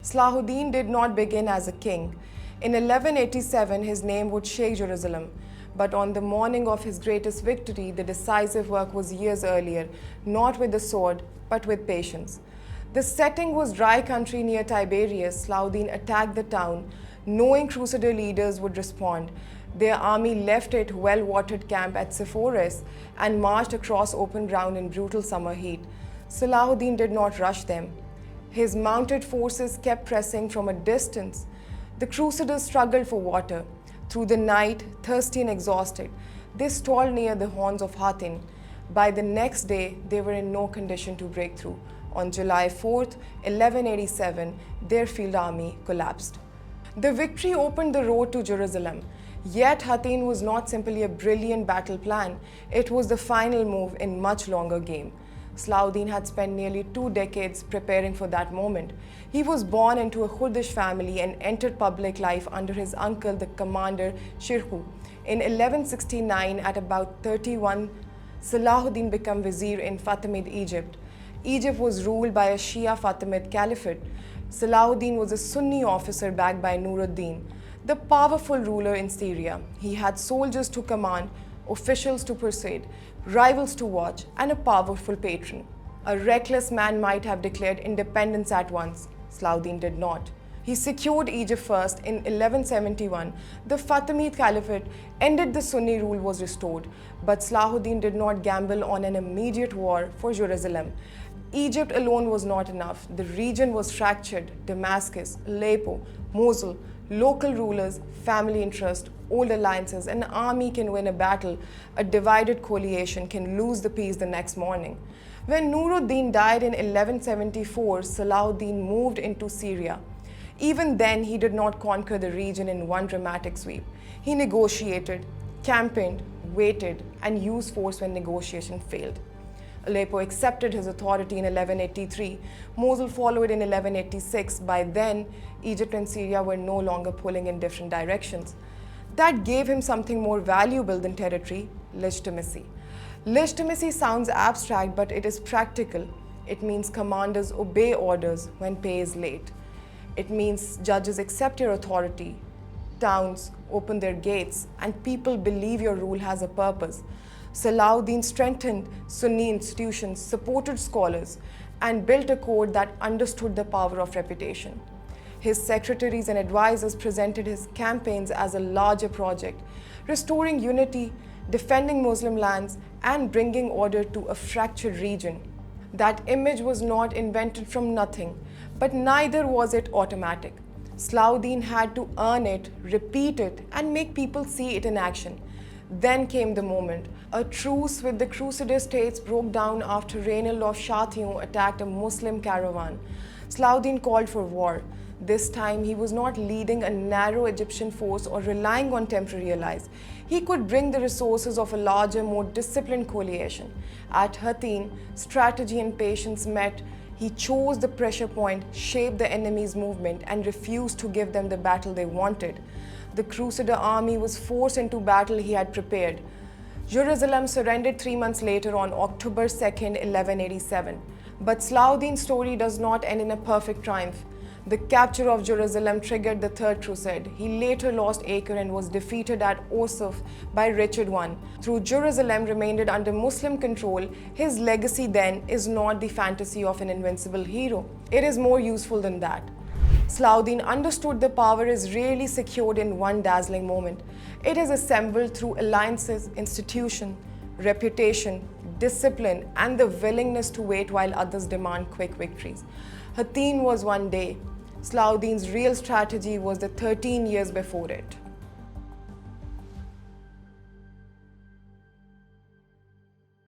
Salahuddin did not begin as a king. In 1187, his name would shake Jerusalem. But on the morning of his greatest victory, the decisive work was years earlier, not with the sword, but with patience. The setting was dry country near Tiberias. Salahuddin attacked the town, knowing Crusader leaders would respond. Their army left its well-watered camp at Sepphoris and marched across open ground in brutal summer heat. Salahuddin did not rush them. His mounted forces kept pressing from a distance. The Crusaders struggled for water. Through the night, thirsty and exhausted, they stalled near the horns of Hattin. By the next day, they were in no condition to break through. On July 4th, 1187, their field army collapsed. The victory opened the road to Jerusalem. Yet Hattin was not simply a brilliant battle plan, it was the final move in a much longer game. Salahuddin had spent nearly 2 decades preparing for that moment. He was born into a Kurdish family and entered public life under his uncle, the commander Shirkuh. In 1169, at about 31, Salahuddin became vizier in Fatimid Egypt. Egypt was ruled by a Shia Fatimid caliphate. Salahuddin was a Sunni officer backed by Nuruddin, the powerful ruler in Syria. He had soldiers to command, officials to persuade, rivals to watch, and a powerful patron. A reckless man might have declared independence at once. Salahuddin did not. He secured Egypt first. In 1171, the Fatimid Caliphate ended, the Sunni rule was restored. But Salahuddin did not gamble on an immediate war for Jerusalem. Egypt alone was not enough. The region was fractured. Damascus, Aleppo, Mosul, local rulers, family interest, old alliances. An army can win a battle. A divided coalition can lose the peace the next morning. When Nuruddin died in 1174, Salahuddin moved into Syria. Even then, he did not conquer the region in one dramatic sweep. He negotiated, campaigned, waited, and used force when negotiation failed. Aleppo accepted his authority in 1183. Mosul followed in 1186. By then, Egypt and Syria were no longer pulling in different directions. That gave him something more valuable than territory: legitimacy. Legitimacy sounds abstract, but it is practical. It means commanders obey orders when pay is late. It means judges accept your authority, towns open their gates, and people believe your rule has a purpose. Salahuddin strengthened Sunni institutions, supported scholars, and built a court that understood the power of reputation. His secretaries and advisors presented his campaigns as a larger project, restoring unity, defending Muslim lands, and bringing order to a fractured region. That image was not invented from nothing, but neither was it automatic. Salahuddin had to earn it, repeat it, and make people see it in action. Then came the moment. A truce with the Crusader states broke down after Rainald of Chatillon attacked a Muslim caravan. Salahuddin called for war. This time, he was not leading a narrow Egyptian force or relying on temporary allies. He could bring the resources of a larger, more disciplined coalition. At Hattin, strategy and patience met. He chose the pressure point, shaped the enemy's movement, and refused to give them the battle they wanted. The Crusader army was forced into battle he had prepared. Jerusalem surrendered 3 months later on October 2nd, 1187. But Salahuddin's story does not end in a perfect triumph. The capture of Jerusalem triggered the Third Crusade. He later lost Acre and was defeated at Osuf by Richard I. Though Jerusalem remained under Muslim control, his legacy then is not the fantasy of an invincible hero. It is more useful than that. Salahuddin understood the power is rarely secured in one dazzling moment. It is assembled through alliances, institution, reputation, discipline, and the willingness to wait while others demand quick victories. Hattin was one day. Salahuddin's real strategy was the 13 years before it.